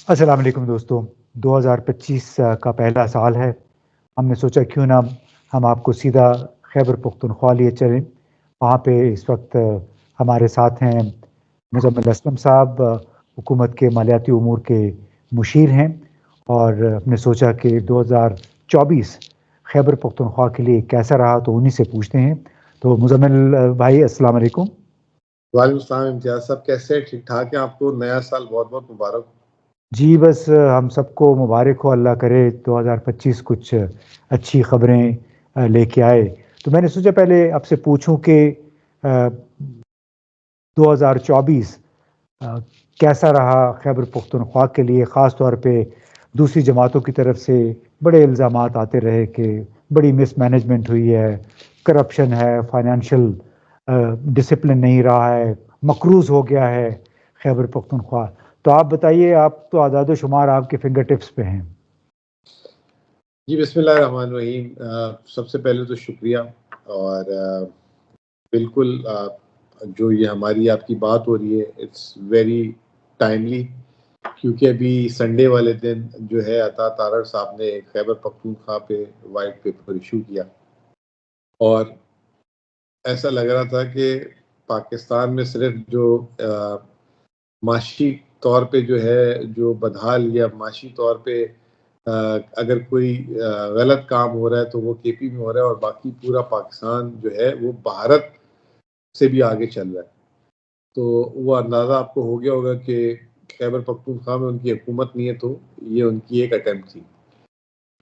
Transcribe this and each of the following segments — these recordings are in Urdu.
السلام علیکم دوستوں، 2025 کا پہلا سال ہے۔ ہم نے سوچا کیوں نہ ہم آپ کو سیدھا خیبر پختونخوا لیے چلیں۔ وہاں پہ اس وقت ہمارے ساتھ ہیں مزمل اسلم صاحب، حکومت کے مالیاتی امور کے مشیر ہیں، اور ہم نے سوچا کہ 2024 خیبر پختونخوا کے لیے کیسا رہا تو انہی سے پوچھتے ہیں۔ تو مزمل بھائی السلام علیکم۔ وعلیکم السلام امتیاز صاحب، کیسے ٹھیک ٹھاک ہیں؟ آپ کو نیا سال بہت بہت مبارک۔ جی بس ہم سب کو مبارک ہو، اللہ کرے 2025 کچھ اچھی خبریں لے کے آئے۔ تو میں نے سوچا پہلے آپ سے پوچھوں کہ 2024 کیسا رہا خیبر پختونخوا کے لیے، خاص طور پہ دوسری جماعتوں کی طرف سے بڑے الزامات آتے رہے کہ بڑی مس مینجمنٹ ہوئی ہے، کرپشن ہے، فائنینشیل ڈسپلن نہیں رہا ہے، مقروض ہو گیا ہے خیبر پختونخوا۔ تو آپ بتائیے، آپ تو اعداد و شمار آپ کے فنگر ٹپس پہ ہیں۔ جی بسم اللہ الرحمن الرحیم۔ سب سے پہلے تو شکریہ، اور بالکل جو یہ ہماری آپ کی بات ہو رہی ہے اٹس ویری ٹائملی، کیونکہ ابھی سنڈے والے دن جو ہے عطا تارڑ صاحب نے خیبر پختونخوا پہ وائٹ پیپر ایشو کیا، اور ایسا لگ رہا تھا کہ پاکستان میں صرف جو معاشی طور پہ جو ہے جو بدحال یا معاشی طور پہ اگر کوئی غلط کام ہو رہا ہے تو وہ کے پی میں ہو رہا ہے، اور باقی پورا پاکستان جو ہے وہ بھارت سے بھی آگے چل رہا ہے۔ تو وہ اندازہ آپ کو ہو گیا ہوگا کہ خیبر پختونخوا میں ان کی حکومت نہیں ہے، تو یہ ان کی ایک اٹیمپٹ تھی،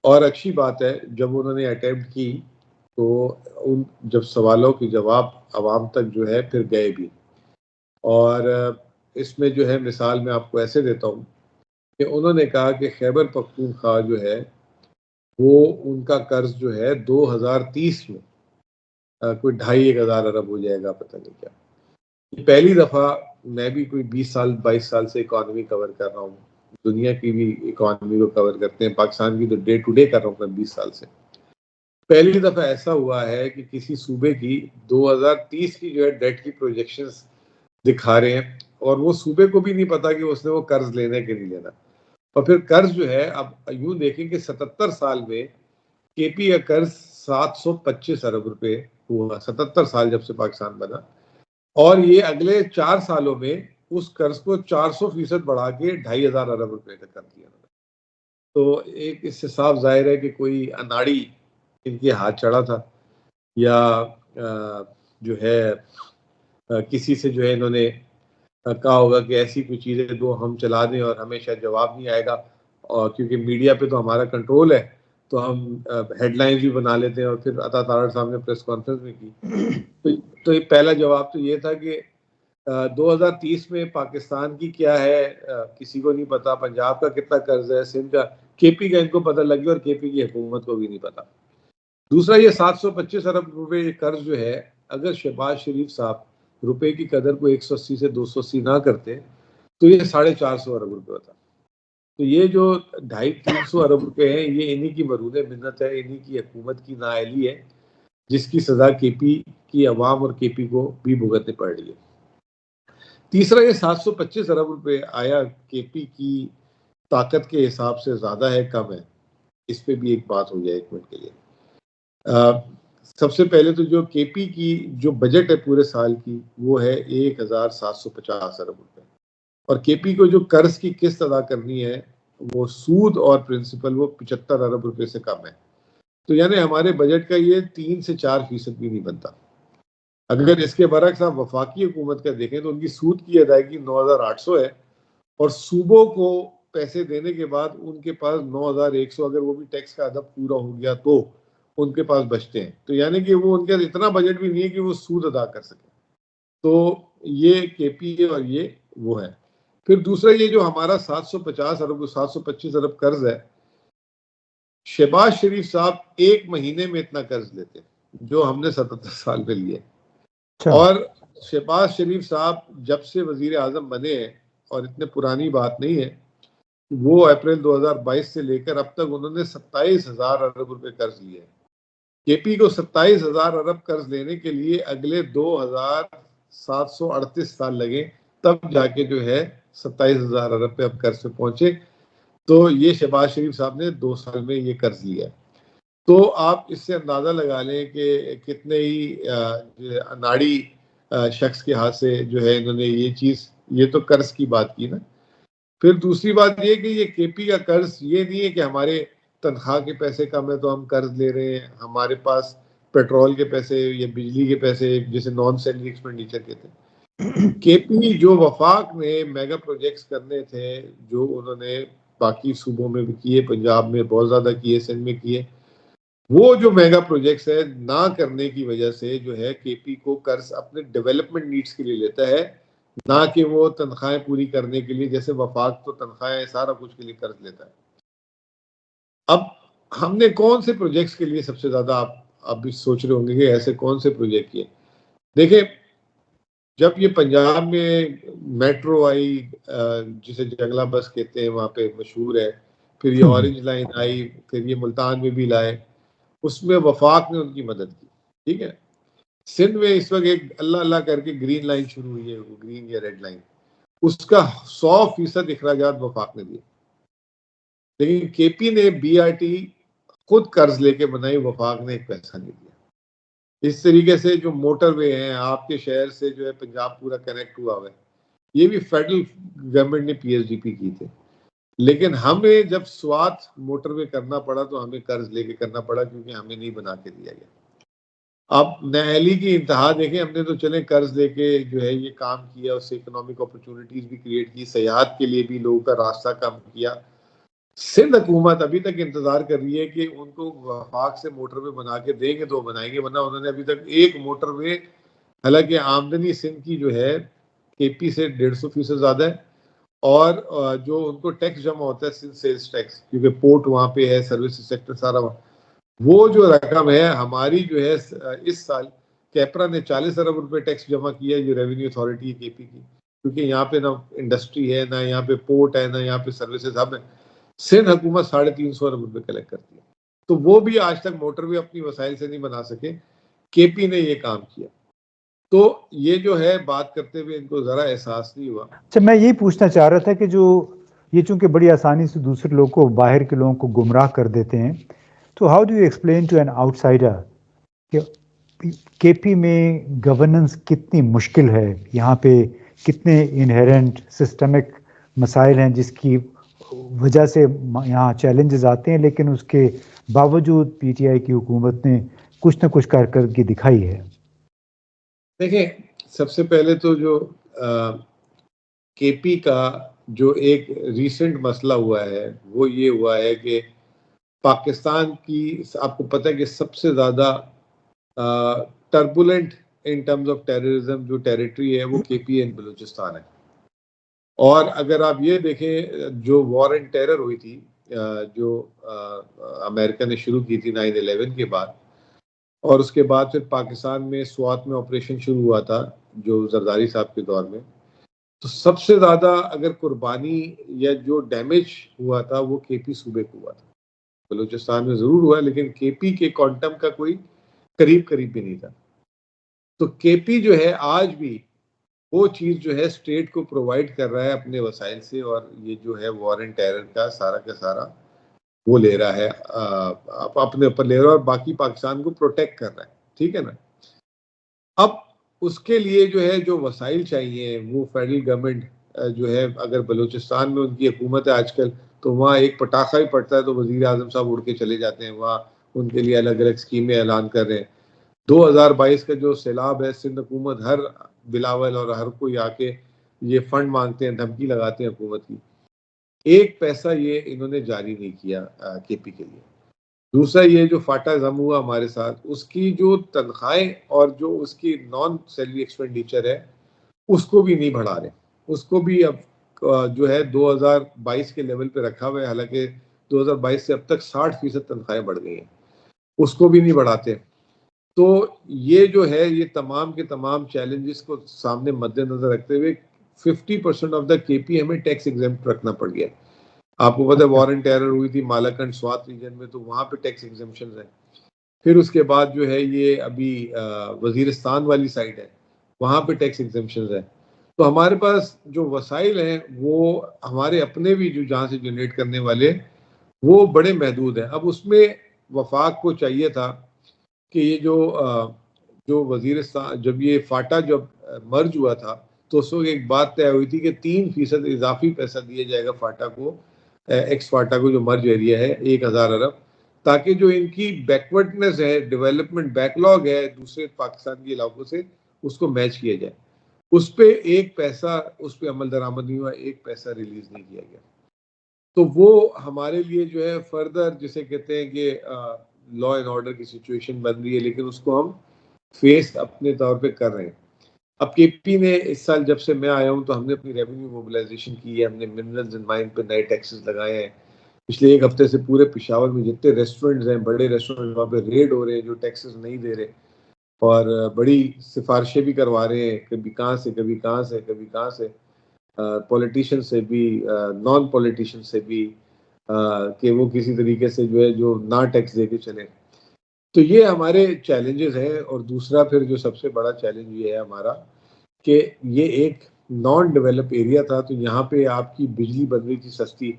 اور اچھی بات ہے جب انہوں نے اٹیمپٹ کی تو ان جب سوالوں کے جواب عوام تک جو ہے پھر گئے بھی۔ اور اس میں جو ہے مثال میں آپ کو ایسے دیتا ہوں کہ انہوں نے کہا کہ خیبر پختونخوا جو ہے وہ ان کا قرض جو ہے 2030 میں کوئی 2,500 ارب ہو جائے گا، پتہ نہیں کیا۔ پہلی دفعہ میں بھی کوئی 20 سال 22 سال سے اکانومی کور کر رہا ہوں، دنیا کی بھی اکانومی کو کور کرتے ہیں، پاکستان کی تو ڈے ٹو ڈے کر رہا ہوں میں 20 سال سے۔ پہلی دفعہ ایسا ہوا ہے کہ کسی صوبے کی 2030 کی جو ہے ڈیٹ کی پروجیکشنز دکھا رہے ہیں، اور وہ صوبے کو بھی نہیں پتا کہ اس نے وہ قرض لینا کہ نہیں لینا۔ اور پھر قرض جو ہے اب یوں دیکھیں کہ 77 سال میں کے پی کا قرض 725 ارب روپے ہوا، 77 سال جب سے پاکستان بنا، اور یہ اگلے 4 سالوں میں اس قرض کو 400% بڑھا کے 2,500 ارب روپے کا کر دیا۔ تو ایک اس سے صاف ظاہر ہے کہ کوئی اناڑی ان کے ہاتھ چڑھا تھا، یا جو ہے کسی سے جو ہے انہوں نے کہا ہوگا کہ ایسی کوئی چیزیں دو ہم چلا دیں اور ہمیشہ جواب نہیں آئے گا، اور کیونکہ میڈیا پہ تو ہمارا کنٹرول ہے تو ہم ہیڈ لائنز بھی بنا لیتے ہیں۔ اور پھر عطا تارڑ صاحب نے پریس کانفرنس میں کی تو پہلا جواب تو یہ تھا کہ 2030 میں پاکستان کی کیا ہے کسی کو نہیں پتا، پنجاب کا کتنا قرض ہے، سندھ کا، کے پی کا ان کو پتہ لگ گیا، اور کے پی کی حکومت کو بھی نہیں پتا۔ دوسرا یہ 725 ارب روپے قرض جو ہے، اگر شہباز شریف صاحب روپے کی قدر کو 180 سے 280 نہ کرتے تو یہ 450 ارب روپے ہوتا۔ تو یہ جو 250-300 ارب روپے ہیں یہ انہی کی مرہون منت ہے، انہی کی حکومت کی نااہلی ہے، جس کی سزا کے پی کی عوام اور کے پی کو بھی بھگتنی پڑ رہی ہے۔ تیسرا یہ 725 ارب روپے آیا کے پی کی طاقت کے حساب سے زیادہ ہے کم ہے؟ اس پہ بھی ایک بات ہو جائے ایک منٹ کے لیے۔ سب سے پہلے تو جو کے پی کی جو بجٹ ہے پورے سال کی وہ ہے 1,750 ارب روپے، اور کے پی کو جو قرض کی قسط ادا کرنی ہے وہ سود اور پرنسپل وہ 75 ارب روپے سے کم ہے۔ تو یعنی ہمارے بجٹ کا یہ 3 سے 4% بھی نہیں بنتا۔ اگر اس کے برعکس آپ وفاقی حکومت کا دیکھیں تو ان کی سود کی ادائیگی 9,800 ہے، اور صوبوں کو پیسے دینے کے بعد ان کے پاس 9,100، اگر وہ بھی ٹیکس کا ادب پورا ہو گیا تو ان کے پاس بچتے ہیں۔ تو یعنی کہ وہ ان کے اتنا بجٹ بھی نہیں ہے کہ وہ سود ادا کر سکیں۔ تو یہ کے پی ہے اور یہ وہ ہے۔ پھر دوسرا یہ جو ہمارا 725 ارب قرض ہے، شہباز شریف صاحب ایک مہینے میں اتنا قرض لیتے ہیں جو ہم نے 77 سال میں لیے، اور شہباز شریف صاحب جب سے وزیر اعظم بنے ہیں، اور اتنے پرانی بات نہیں ہے، وہ اپریل 2022 سے لے کر اب تک انہوں نے 27,000 ارب روپے قرض لیے ہیں۔ کے پی کو 27,000 ارب قرض لینے کے لیے اگلے 2,738 سال لگے، تب جا کے جو ہے 27,000 ارب پہ اب قرض پہ پہنچے۔ تو یہ شہباز شریف صاحب نے 2 سال میں یہ قرض لیا. تو آپ اس سے اندازہ لگا لیں کہ کتنے ہی اناڑی شخص کے ہاتھ سے جو ہے انہوں نے یہ چیز, یہ تو قرض کی بات کی نا. پھر دوسری بات یہ کہ یہ کے پی کا قرض یہ نہیں ہے کہ ہمارے تنخواہ کے پیسے کم ہے تو ہم قرض لے رہے ہیں, ہمارے پاس پیٹرول کے پیسے یا بجلی کے پیسے جسے نان سیلری ایکسپینڈیچر کہتے ہیں. کے پی جو وفاق نے میگا پروجیکٹس کرنے تھے جو انہوں نے باقی صوبوں میں بھی کیے, پنجاب میں بہت زیادہ کیے, سندھ میں کیے, وہ جو میگا پروجیکٹس ہے نہ کرنے کی وجہ سے جو ہے کے پی کو قرض اپنے ڈیولپمنٹ نیڈز کے لیے لیتا ہے, نہ کہ وہ تنخواہیں پوری کرنے کے لیے. جیسے وفاق تو تنخواہیں سارا کچھ کے لیے قرض لیتا ہے. اب ہم نے کون سے پروجیکٹس کے لیے سب سے زیادہ, آپ بھی سوچ رہے ہوں گے کہ ایسے کون سے پروجیکٹ کیے. دیکھیں, جب یہ پنجاب میں میٹرو آئی جسے جنگلہ بس کہتے ہیں وہاں پہ مشہور ہے, پھر یہ اورنج لائن آئی, پھر یہ ملتان میں بھی لائے, اس میں وفاق نے ان کی مدد کی. ٹھیک ہے, سندھ میں اس وقت ایک اللہ اللہ کر کے گرین لائن شروع ہوئی ہے, وہ گرین یا ریڈ لائن, اس کا 100% اخراجات وفاق نے دیے. لیکن کے پی نے بی آر ٹی خود قرض لے کے بنائی, وفاق نے ایک پیسہ نہیں دیا. اس طریقے سے جو موٹر وے ہیں آپ کے شہر سے جو ہے پنجاب پورا کنیکٹ ہوا ہوا ہے, یہ بھی فیڈرل گورنمنٹ نے پی ایس ڈی پی کی تھے. لیکن ہمیں جب سوات موٹر وے کرنا پڑا تو ہمیں قرض لے کے کرنا پڑا کیونکہ ہمیں نہیں بنا کے دیا گیا. آپ نیلی کی انتہا دیکھیں, ہم نے تو چلیں قرض لے کے جو ہے یہ کام کیا, اس سے اکنامک اپرچونٹیز بھی کریٹ کی, سیاحت کے لیے بھی لوگوں کا راستہ کم کیا. سندھ حکومت ابھی تک انتظار کر رہی ہے کہ ان کو وفاق سے موٹر وے بنا کے دیں گے تو بنائیں گے, ورنہ انہوں نے ابھی تک ایک موٹر وے, حالانکہ آمدنی سندھ کی جو ہے کے پی سے 150% زیادہ ہے, اور جو ان کو ٹیکس جمع ہوتا ہے سندھ سیلز ٹیکس, کیونکہ پورٹ وہاں پہ ہے, سروسز سیکٹر سارا وہاں, وہ جو رقم ہے ہماری جو ہے اس سال کیپرا نے 40 ارب روپے ٹیکس جمع کیا ہے, جو ریونیو اتھارٹی ہے کے پی کی, کیونکہ یہاں پہ نہ انڈسٹری ہے, نہ یہاں پہ پورٹ ہے, نہ یہاں پہ سروسز ہب ہے. سندھ حکومت 350 ارب روپے کلیکٹ کرتی ہے, تو وہ بھی آج تک موٹر وے اپنی وسائل سے نہیں بنا سکے. کے پی نے یہ کام کیا, تو یہ جو ہے بات کرتے ہوئے ان کو ذرا احساس نہیں ہوا. اچھا, میں یہی پوچھنا چاہ رہا تھا کہ جو یہ چونکہ بڑی آسانی سے دوسرے لوگوں کو, باہر کے لوگوں کو گمراہ کر دیتے ہیں, تو how do you explain to an outsider کہ کے پی میں گورننس کتنی مشکل ہے, یہاں پہ کتنے انہیرنٹ سسٹمک مسائل ہیں جس کی وجہ سے یہاں چیلنجز آتے ہیں, لیکن اس کے باوجود پی ٹی آئی کی حکومت نے کچھ نہ کچھ کارکردگی دکھائی ہے. دیکھیں, سب سے پہلے تو جو کے پی کا جو ایک ریسنٹ مسئلہ ہوا ہے وہ یہ ہوا ہے کہ پاکستان کی, آپ کو پتہ ہے کہ سب سے زیادہ ٹربولنٹ ان ٹرمز آف ٹیررزم جو ٹیریٹری ہے وہ کے پی اینڈ بلوچستان ہے. اور اگر آپ یہ دیکھیں جو وار اینڈ ٹیرر ہوئی تھی جو امریکہ نے شروع کی تھی 9/11 کے بعد, اور اس کے بعد پھر پاکستان میں سوات میں آپریشن شروع ہوا تھا جو زرداری صاحب کے دور میں, تو سب سے زیادہ اگر قربانی یا جو ڈیمیج ہوا تھا وہ کے پی صوبے کو ہوا تھا. بلوچستان میں ضرور ہوا لیکن کے پی کے کوانٹم کا کوئی قریب بھی نہیں تھا. تو کے پی جو ہے آج بھی وہ چیز جو ہے اسٹیٹ کو پرووائڈ کر رہا ہے اپنے وسائل سے, اور یہ جو ہے وار اینڈ ٹیرر کا سارا وہ لے رہا ہے, اپنے اوپر لے رہا ہے, اور باقی پاکستان کو پروٹیکٹ کر رہا ہے. ٹھیک ہے نا. اب اس کے لیے جو ہے جو وسائل چاہیے وہ فیڈرل گورنمنٹ جو ہے, اگر بلوچستان میں ان کی حکومت ہے آج کل, تو وہاں ایک پٹاخہ ہی پڑتا ہے تو وزیر اعظم صاحب اڑ کے چلے جاتے ہیں وہاں, ان کے لیے الگ الگ اسکیمیں اعلان کر رہے ہیں. 2022 کا جو سیلاب ہے, سندھ حکومت ہر بلاول اور ہر کوئی آ کے یہ فنڈ مانگتے ہیں, دھمکی لگاتے ہیں حکومت کی, ایک پیسہ یہ انہوں نے جاری نہیں کیا کے پی کے لیے. دوسرا یہ جو فاٹا زم ہوا ہمارے ساتھ, اس کی جو تنخواہیں اور جو اس کی نان سیلری ایکسپینڈیچر ہے اس کو بھی نہیں بڑھا رہے, اس کو بھی اب جو ہے 2022 کے لیول پہ رکھا ہوا ہے, حالانکہ 2022 سے اب تک 60% تنخواہیں بڑھ گئی ہیں, اس کو بھی نہیں بڑھاتے. تو یہ جو ہے یہ تمام کے تمام چیلنجز کو سامنے مد نظر رکھتے ہوئے 50% آف دا کے پی ہمیں ٹیکس ایگزمپٹ رکھنا پڑ گیا. آپ کو پتہ ہے وار اینڈ ٹیرر ہوئی تھی مالاکنڈ سوات ریجن میں, تو وہاں پہ ٹیکس ایگزمپشنز ہیں. پھر اس کے بعد جو ہے یہ ابھی وزیرستان والی سائڈ ہے, وہاں پہ ٹیکس ایگزمپشنز ہیں. تو ہمارے پاس جو وسائل ہیں وہ ہمارے اپنے بھی جو جہاں سے جنریٹ کرنے والے وہ بڑے محدود ہیں. اب اس میں وفاق کو چاہیے تھا کہ یہ جو وزیرستان جب یہ فاٹا جب مرج ہوا تھا تو اس وقت ایک بات طے ہوئی تھی کہ 3% اضافی پیسہ دیا جائے گا فاٹا کو، ایکس فاٹا کو جو مرج ایریا ہے 1000 ارب، تاکہ جو ان کی بیکورڈنس ہے، ڈیولپمنٹ بیک لاگ ہے دوسرے پاکستان کے علاقوں سے، اس کو میچ کیا جائے. اس پہ ایک پیسہ اس پہ عمل درآمد نہیں ہوا، ایک پیسہ ریلیز نہیں کیا گیا. تو وہ ہمارے لیے جو ہے فردر جسے کہتے ہیں کہ لا اینڈ آرڈر کی سچویشن بن رہی ہے، لیکن اس کو ہم فیس اپنے طور پہ کر رہے ہیں. اب کے پی نے اس سال جب سے میں آیا ہوں تو ہم نے اپنی ریونیو موبلائزیشن کی ہے، ہم نے منرلز اینڈ مائن پہ نئے ٹیکسز لگائے ہیں. پچھلے ایک ہفتے سے پورے پشاور میں جتنے ریسٹورنٹس ہیں، بڑے ریسٹورنٹ، وہاں پہ ریڈ ہو رہے ہیں جو ٹیکسز نہیں دے رہے، اور بڑی سفارشیں بھی کروا رہے ہیں، کبھی کہاں سے کبھی کہاں سے کبھی کہاں سے، پولیٹیشین سے بھی نان پولیٹیشین سے بھی، کہ وہ کسی طریقے سے جو ہے جو نہ ٹیکس دے کے چلیں. تو یہ ہمارے چیلنجز ہیں. اور دوسرا پھر جو سب سے بڑا چیلنج یہ ہے ہمارا کہ یہ ایک نان ڈیولپ ایریا تھا، تو یہاں پہ آپ کی بجلی بن رہی تھی سستی.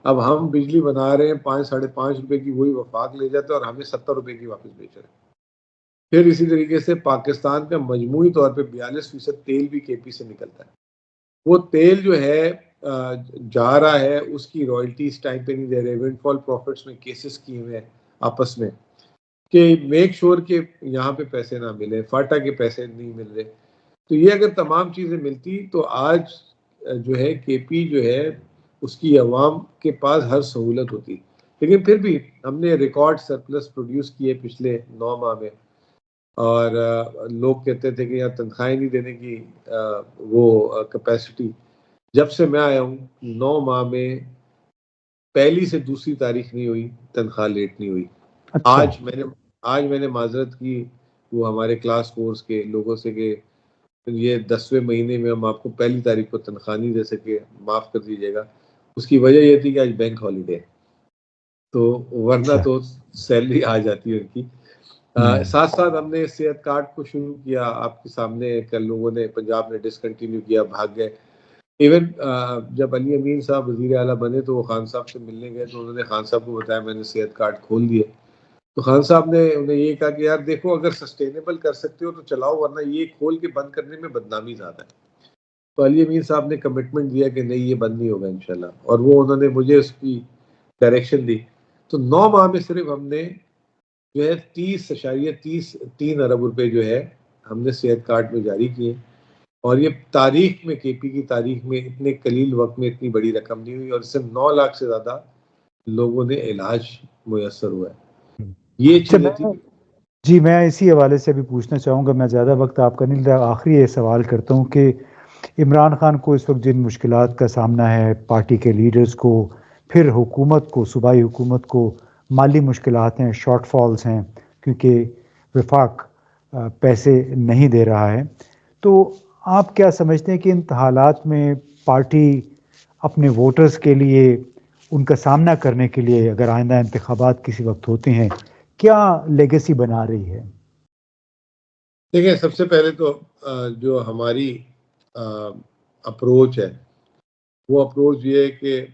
اب ہم بجلی بنا رہے ہیں 5-5.5 روپے کی، وہی وفاق لے جاتے ہیں اور ہمیں 70 روپے کی واپس بیچ رہے ہیں. پھر اسی طریقے سے پاکستان کا مجموعی طور پہ 42% تیل بھی کے پی سے نکلتا ہے. وہ تیل جو ہے جا رہا ہے، اس کی رائلٹیز ٹائم پہ نہیں دے رہے. ونڈ فال پروفٹس میں کیسز کیے ہوئے ہیں آپس میں کہ میک شور کہ یہاں پہ پیسے نہ ملے، فاٹا کے پیسے نہیں مل رہے. تو یہ اگر تمام چیزیں ملتی تو آج جو ہے کے پی جو ہے اس کی عوام کے پاس ہر سہولت ہوتی. لیکن پھر بھی ہم نے ریکارڈ سرپلس پروڈیوس کیے پچھلے 9 ماہ میں، اور لوگ کہتے تھے کہ یہاں تنخواہیں نہیں دینے کی وہ کیپیسٹی. جب سے میں آیا ہوں 9 ماہ میں پہلی سے دوسری تاریخ نہیں ہوئی تنخواہ لیٹ نہیں ہوئی. اچھا. آج میں نے معذرت کی وہ ہمارے کلاس فورس کے لوگوں سے کہ یہ 10ویں مہینے میں ہم آپ کو پہلی تاریخ کو تنخواہ نہیں دے سکے، معاف کر دیجیے گا. اس کی وجہ یہ تھی کہ آج بینک ہالیڈے، تو ورنہ تو سیلری آ جاتی ہے ان کی. ساتھ ساتھ ہم نے صحت کارڈ کو شروع کیا. آپ کے سامنے کل لوگوں نے پنجاب نے ڈسکنٹینیو کیا، بھاگ گئے. ایون جب علی امین صاحب وزیر اعلیٰ بنے تو وہ خان صاحب سے ملنے گئے تو انہوں نے خان صاحب کو بتایا میں نے صحت کارڈ کھول دیے. تو خان صاحب نے انہیں یہ کہا کہ یار دیکھو اگر سسٹینیبل کر سکتے ہو تو چلاؤ، ورنہ یہ کھول کے بند کرنے میں بدنامی زیادہ ہے. تو علی امین صاحب نے کمٹمنٹ دیا کہ نہیں یہ بند نہیں ہوگا انشاءاللہ، اور وہ انہوں نے مجھے اس کی ڈائریکشن دی. تو 9 ماہ میں صرف ہم نے جو ہے 30.3 ارب روپے جو ہے ہم نے صحت کارڈ میں جاری کیے. اور یہ تاریخ میں کے پی کی تاریخ میں اتنے قلیل وقت میں اتنی بڑی رقم نہیں ہوئی، اور اس سے 9 لاکھ سے زیادہ لوگوں نے علاج میسر ہوا ہے. یہ چیزیں تھی. جی میں اسی حوالے سے بھی پوچھنا چاہوں گا، میں زیادہ وقت آپ کا نہیں لیتا، آخری یہ سوال کرتا ہوں کہ عمران خان کو اس وقت جن مشکلات کا سامنا ہے، پارٹی کے لیڈرز کو، پھر حکومت کو، صوبائی حکومت کو مالی مشکلات ہیں، شارٹ فالز ہیں کیونکہ وفاق پیسے نہیں دے رہا ہے، تو آپ کیا سمجھتے ہیں کہ ان حالات میں پارٹی اپنے ووٹرز کے لیے ان کا سامنا کرنے کے لیے اگر آئندہ انتخابات کسی وقت ہوتے ہیں کیا لیگیسی بنا رہی ہے؟ دیکھیں سب سے پہلے تو جو ہماری اپروچ ہے وہ اپروچ یہ ہے کہ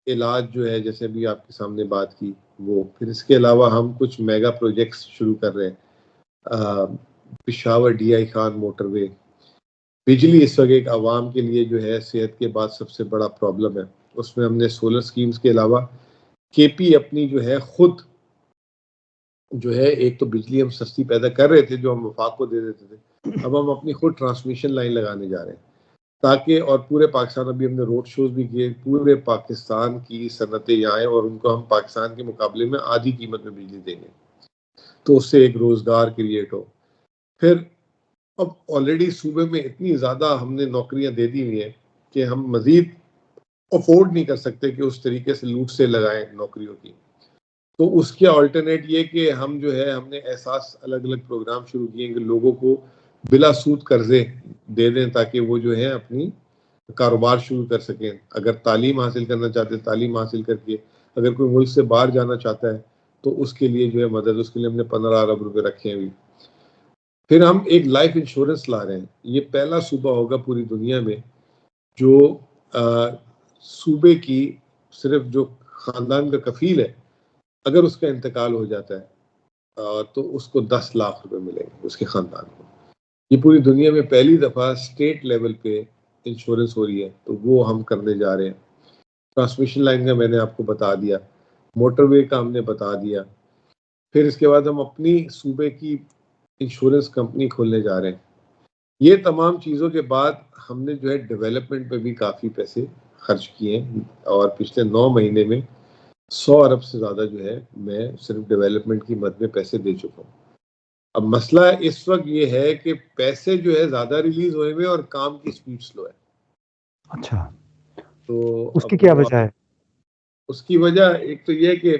علاج جو ہے جیسے بھی آپ کے سامنے بات کی وہ، پھر اس کے علاوہ ہم کچھ میگا پروجیکٹس شروع کر رہے ہیں. Peshawar D I Khan motorway, بجلی اس وقت ایک عوام کے لیے جو ہے صحت کے بعد سب سے بڑا پرابلم ہے. اس میں ہم نے سولر سکیمز کے علاوہ کے پی اپنی جو ہے خود جو ہے ایک تو بجلی ہم سستی پیدا کر رہے تھے جو ہم وفاق کو دے دیتے تھے، اب ہم اپنی خود ٹرانسمیشن لائن لگانے جا رہے ہیں تاکہ، اور پورے پاکستان، ابھی ہم نے روڈ شوز بھی کیے، پورے پاکستان کی صنعتیں یہاں ہیں اور ان کو ہم پاکستان کے مقابلے میں آدھی قیمت میں بجلی دیں گے تو اس سے ایک روزگار کریٹ ہو. پھر اب آلریڈی صوبے میں اتنی زیادہ ہم نے نوکریاں دے دی ہوئی ہیں کہ ہم مزید افورڈ نہیں کر سکتے کہ اس طریقے سے لوٹ سے لگائیں نوکریوں کی. تو اس کے آلٹرنیٹ یہ کہ ہم جو ہے ہم نے احساس الگ الگ پروگرام شروع کیے کہ لوگوں کو بلا سود قرضے دے دیں تاکہ وہ جو ہے اپنی کاروبار شروع کر سکیں. اگر تعلیم حاصل کرنا چاہتے ہیں تعلیم حاصل کر کے، اگر کوئی ملک سے باہر جانا چاہتا ہے تو اس کے لیے جو ہے مدد، اس کے لیے ہم نے 15 ارب روپے رکھے ہیں. پھر ہم ایک لائف انشورنس لا رہے ہیں. یہ پہلا صوبہ ہوگا پوری دنیا میں جو صوبے کی صرف جو خاندان کا کفیل ہے اگر اس کا انتقال ہو جاتا ہے تو اس کو 10 لاکھ روپے ملیں گے اس کے خاندان کو. یہ پوری دنیا میں پہلی دفعہ اسٹیٹ لیول پہ انشورنس ہو رہی ہے, تو وہ ہم کرنے جا رہے ہیں. ٹرانسمیشن لائن کا میں نے آپ کو بتا دیا, موٹر وے کا ہم نے بتا دیا. پھر اس کے بعد ہم اپنی صوبے کی انشورنس کمپنی کھولنے جا رہے ہیں. یہ تمام چیزوں کے بعد ہم نے جو ہے ڈیولپمنٹ پہ بھی کافی پیسے خرچ کیے ہیں, اور پچھلے 9 مہینے میں 100 ارب سے زیادہ جو ہے میں صرف ڈیولپمنٹ کی مد میں پیسے دے چکا ہوں. اب مسئلہ اس وقت یہ ہے کہ پیسے جو ہے زیادہ ریلیز ہوئے ہوئے اور کام کی سپیڈ سلو ہے. اچھا, تو اس کی کیا وجہ ہے؟ اس کی وجہ ایک تو یہ کہ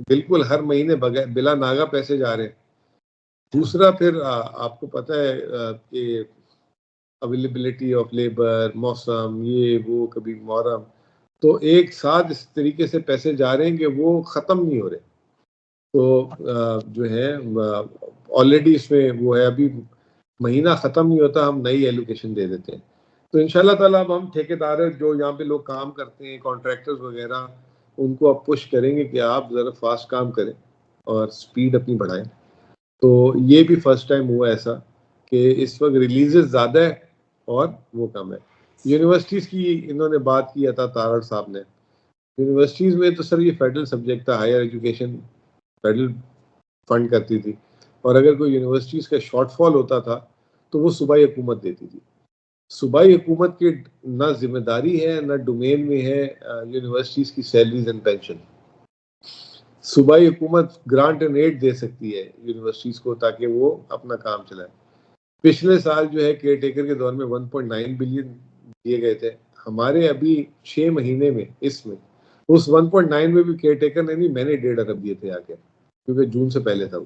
بالکل ہر مہینے بلا ناغہ پیسے جا رہے ہیں. دوسرا پھر آپ کو پتہ ہے کہ اویلیبلٹی آف لیبر, موسم, یہ وہ, کبھی محرم, تو ایک ساتھ اس طریقے سے پیسے جا رہے ہیں کہ وہ ختم نہیں ہو رہے. تو جو ہے آلریڈی اس میں وہ ہے, ابھی مہینہ ختم نہیں ہوتا ہم نئی ایلوکیشن دے دیتے ہیں. تو انشاءاللہ تعالیٰ اب ہم ٹھیکیدار جو یہاں پہ لوگ کام کرتے ہیں, کانٹریکٹرز وغیرہ, ان کو اب پش کریں گے کہ آپ ذرا فاسٹ کام کریں اور سپیڈ اپنی بڑھائیں. تو یہ بھی فرسٹ ٹائم ہوا ایسا کہ اس وقت ریلیزز زیادہ ہے اور وہ کم ہے. یونیورسٹیز کی انہوں نے بات کیا تھا تارڑ صاحب نے. یونیورسٹیز میں تو سر یہ فیڈرل سبجیکٹ تھا, ہائر ایجوکیشن فیڈرل فنڈ کرتی تھی, اور اگر کوئی یونیورسٹیز کا شارٹ فال ہوتا تھا تو وہ صوبائی حکومت دیتی تھی. صوبائی حکومت کی نہ ذمہ داری ہے نہ ڈومین میں ہے یونیورسٹیز کی سیلریز اینڈ پینشن. صوبائی حکومت گرانٹ اینڈ ایڈ دے سکتی ہے یونیورسٹیز کو تاکہ وہ اپنا کام چلائیں. پچھلے سال جو ہے کیئر ٹیکر کے دور میں 1.9 بلین دیے گئے تھے. ہمارے ابھی 6 مہینے میں اس میں اس 1.9 میں بھی کیئر ٹیکر نے نہیں, میں نے 1.5 ارب دیے تھے آ کے, کیونکہ جون سے پہلے تھا وہ.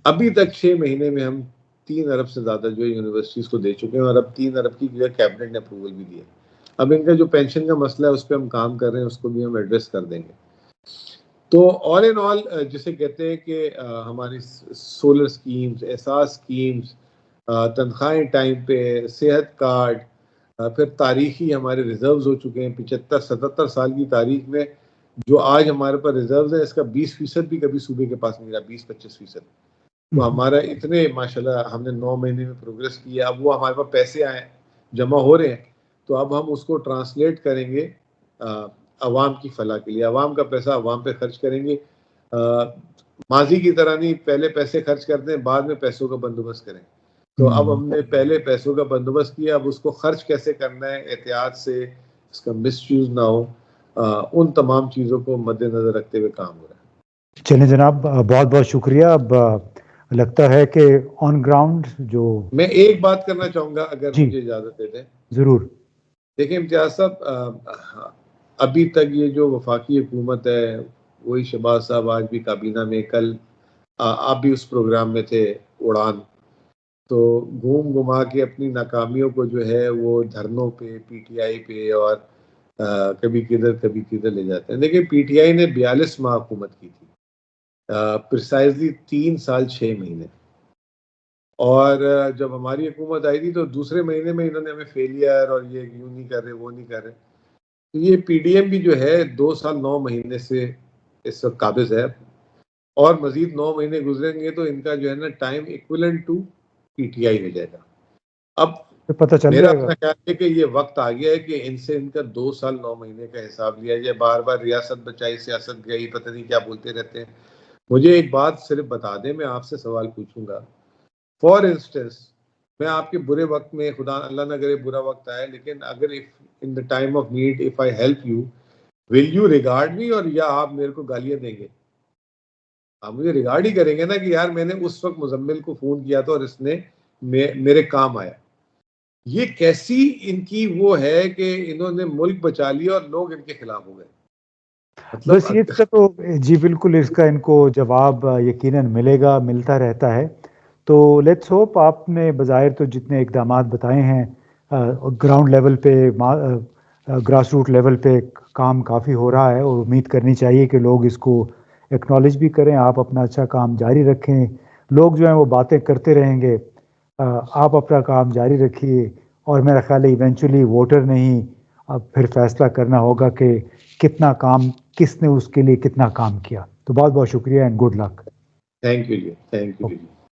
ابھی تک 6 مہینے میں ہم 3 ارب سے زیادہ جو ہے یونیورسٹیز کو دے چکے ہیں, اور اب 3 ارب کی جو ہے کیبنٹ نے اپروول بھی دی ہے. اب ان کا جو پینشن کا مسئلہ ہے اس پہ ہم کام کر رہے ہیں, اس کو بھی ہم ایڈریس کر دیں گے. تو آل ان آل جسے کہتے ہیں کہ ہماری سولر اسکیمز, احساس اسکیمز, تنخواہیں ٹائم پہ, صحت کارڈ, پھر تاریخی ہمارے ریزروز ہو چکے ہیں 75-77 سال کی تاریخ میں. جو آج ہمارے پاس ریزروز ہیں اس کا 20% بھی کبھی صوبے کے پاس نہیں رہا, 20-25%. تو ہمارا اتنے ماشاءاللہ ہم نے 9 مہینے میں پروگریس کی ہے. اب وہ ہمارے پاس پیسے آئے جمع ہو رہے ہیں, تو اب ہم اس کو ٹرانسلیٹ کریں گے عوام کی فلاح کے لیے. عوام کا پیسہ عوام پہ خرچ کریں گے. ماضی کی طرح نہیں پہلے پیسے خرچ کرتے ہیں بعد میں پیسوں کا بندوبست کریں. تو اب ہم نے پہلے پیسوں کا بندوبست کیا, اب اس کو خرچ کیسے کرنا ہے احتیاط سے, اس کا مس یوز نہ ہو, ان تمام چیزوں کو مد نظر رکھتے ہوئے کام ہو رہا ہے. چلیں جناب, بہت بہت شکریہ. اب لگتا ہے کہ آن گراؤنڈ جو میں ایک بات کرنا چاہوں گا اگر مجھے اجازت دے دیں. ضرور. دیکھیں امتیاز صاحب, ابھی تک یہ جو وفاقی حکومت ہے, وہی شہباز صاحب آج بھی کابینہ میں, کل آپ بھی اس پروگرام میں تھے اڑان, تو گھوم گھما کے اپنی ناکامیوں کو جو ہے وہ دھرنوں پہ, پی ٹی آئی پہ, اور کبھی کدھر لے جاتے ہیں. دیکھیں پی ٹی آئی نے 42 ماہ حکومت کی تھی, پرسائزلی 3 سال 6 مہینے, اور جب ہماری حکومت آئی تھی تو دوسرے مہینے میں انہوں نے ہمیں فیلئر اور یہ یوں نہیں کر رہے وہ نہیں کر رہے. تو یہ پی ڈی ایم بھی جو ہے 2 سال 9 مہینے سے اس وقت قابض ہے, اور مزید 9 مہینے گزریں گے تو ان کا جو ہے نا time equivalent to P T I ہو جائے گا. اب پتہ چل میرا جائے گا اپنا خیال ہے کہ یہ وقت آ گیا ہے کہ ان سے ان کا 2 سال 9 مہینے کا حساب لیا جائے. بار بار ریاست بچائی سیاست گئی, پتہ نہیں کیا بولتے رہتے ہیں. مجھے ایک بات صرف بتا دیں, میں آپ سے سوال پوچھوں گا. فار انسٹنس, میں آپ کے برے وقت میں, خدا اللہ نہ کرے برا وقت آئے, لیکن اگر in the time of need if I help you, will you regard me, اور یا آپ میرے کو گالیاں دیں گے؟ آپ مجھے ریگارڈ ہی کریں گے نا کہ یار میں نے اس وقت مزمل کو فون کیا تھا اور اس نے میرے کام آیا. یہ کیسی ان کی وہ ہے کہ انہوں نے ملک بچا لیا اور لوگ ان کے خلاف ہو گئے. بس یہ تو جی بالکل, اس کا ان کو جواب یقیناً ملے گا, ملتا رہتا ہے. تو لیٹس ہوپ آپ نے بظاہر تو جتنے اقدامات بتائے ہیں گراؤنڈ لیول پہ, گراس روٹ لیول پہ کام کافی ہو رہا ہے, اور امید کرنی چاہیے کہ لوگ اس کو ایکنالج بھی کریں. آپ اپنا اچھا کام جاری رکھیں, لوگ جو ہیں وہ باتیں کرتے رہیں گے، آپ اپنا کام جاری رکھیے، اور میرا خیال ہے ایونچولی ووٹر نے ہی اب پھر فیصلہ کرنا ہوگا کہ کتنا کام، کس نے اس کے لیے کتنا کام کیا. تو بہت بہت شکریہ and good luck. Thank you جی، تھینک یو جی.